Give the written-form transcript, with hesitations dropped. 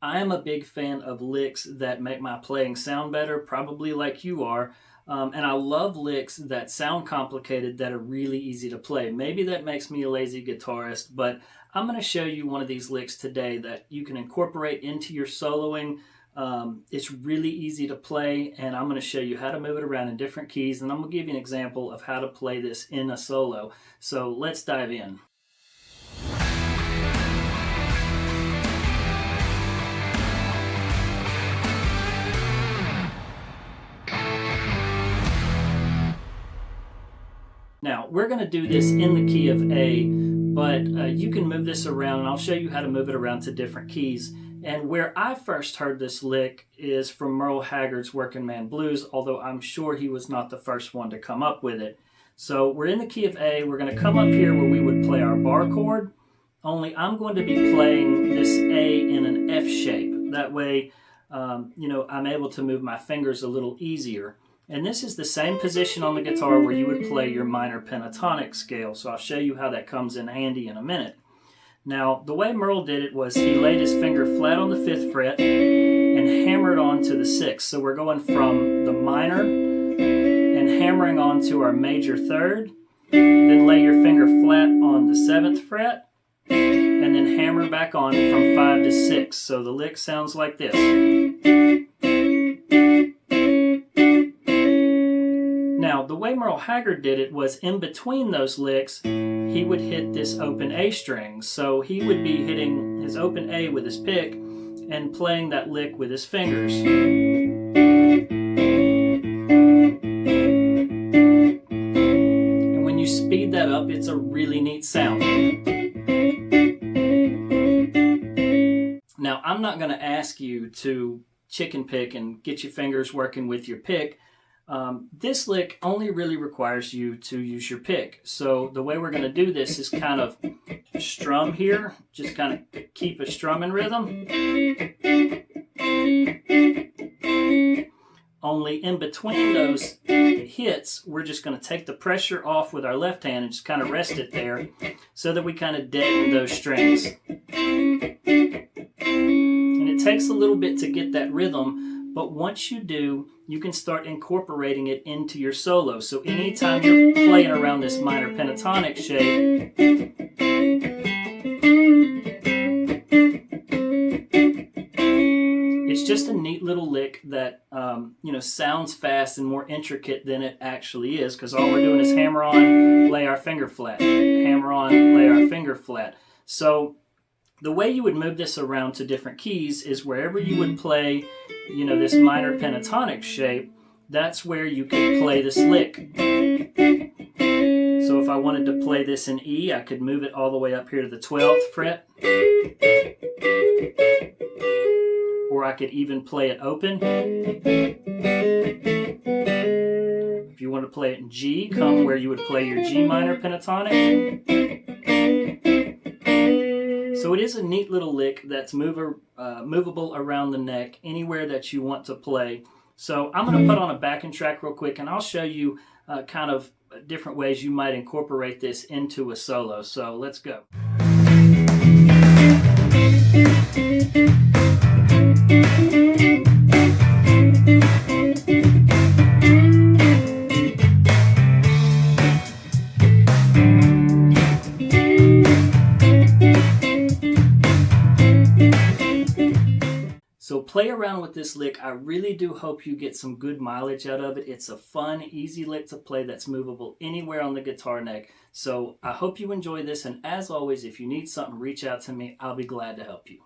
I am a big fan of licks that make my playing sound better, probably like you are. And I love licks that sound complicated that are really easy to play. Maybe that makes me a lazy guitarist, but I'm going to show you one of these licks today that you can incorporate into your soloing. It's really easy to play, and I'm going to show you how to move it around in different keys, and I'm going to give you an example of how to play this in a solo. So let's dive in. Now, we're going to do this in the key of A, but you can move this around, and I'll show you how to move it around to different keys. And where I first heard this lick is from Merle Haggard's Working Man Blues, although I'm sure he was not the first one to come up with it. So we're in the key of A. We're going to come up here where we would play our bar chord, only I'm going to be playing this A in an F shape. That way, I'm able to move my fingers a little easier. And this is the same position on the guitar where you would play your minor pentatonic scale. So I'll show you how that comes in handy in a minute. Now, the way Merle did it was he laid his finger flat on the 5th fret and hammered onto the 6th. So we're going from the minor and hammering onto our major 3rd. Then lay your finger flat on the 7th fret and then hammer back on from 5 to 6. So the lick sounds like this. Now, the way Merle Haggard did it was in between those licks, he would hit this open A string. So he would be hitting his open A with his pick and playing that lick with his fingers. And when you speed that up, it's a really neat sound. Now, I'm not going to ask you to chicken pick and get your fingers working with your pick. This lick only really requires you to use your pick. So the way we're going to do this is kind of strum here, just kind of keep a strumming rhythm. Only in between those hits, we're just going to take the pressure off with our left hand and just kind of rest it there so that we kind of deaden those strings. And it takes a little bit to get that rhythm, but once you do, you can start incorporating it into your solo. So anytime you're playing around this minor pentatonic shape, it's just a neat little lick that sounds fast and more intricate than it actually is, because all we're doing is hammer on, lay our finger flat, hammer on, lay our finger flat. So the way you would move this around to different keys is wherever you would play, this minor pentatonic shape, that's where you could play this lick. So if I wanted to play this in E, I could move it all the way up here to the 12th fret. Or I could even play it open. If you want to play it in G, come where you would play your G minor pentatonic. So it is a neat little lick that's movable around the neck anywhere that you want to play. So I'm going to put on a backing track real quick, and I'll show you kind of different ways you might incorporate this into a solo. So let's go. So play around with this lick. I really do hope you get some good mileage out of it. It's a fun, easy lick to play that's movable anywhere on the guitar neck. So I hope you enjoy this, and as always, if you need something, reach out to me. I'll be glad to help you.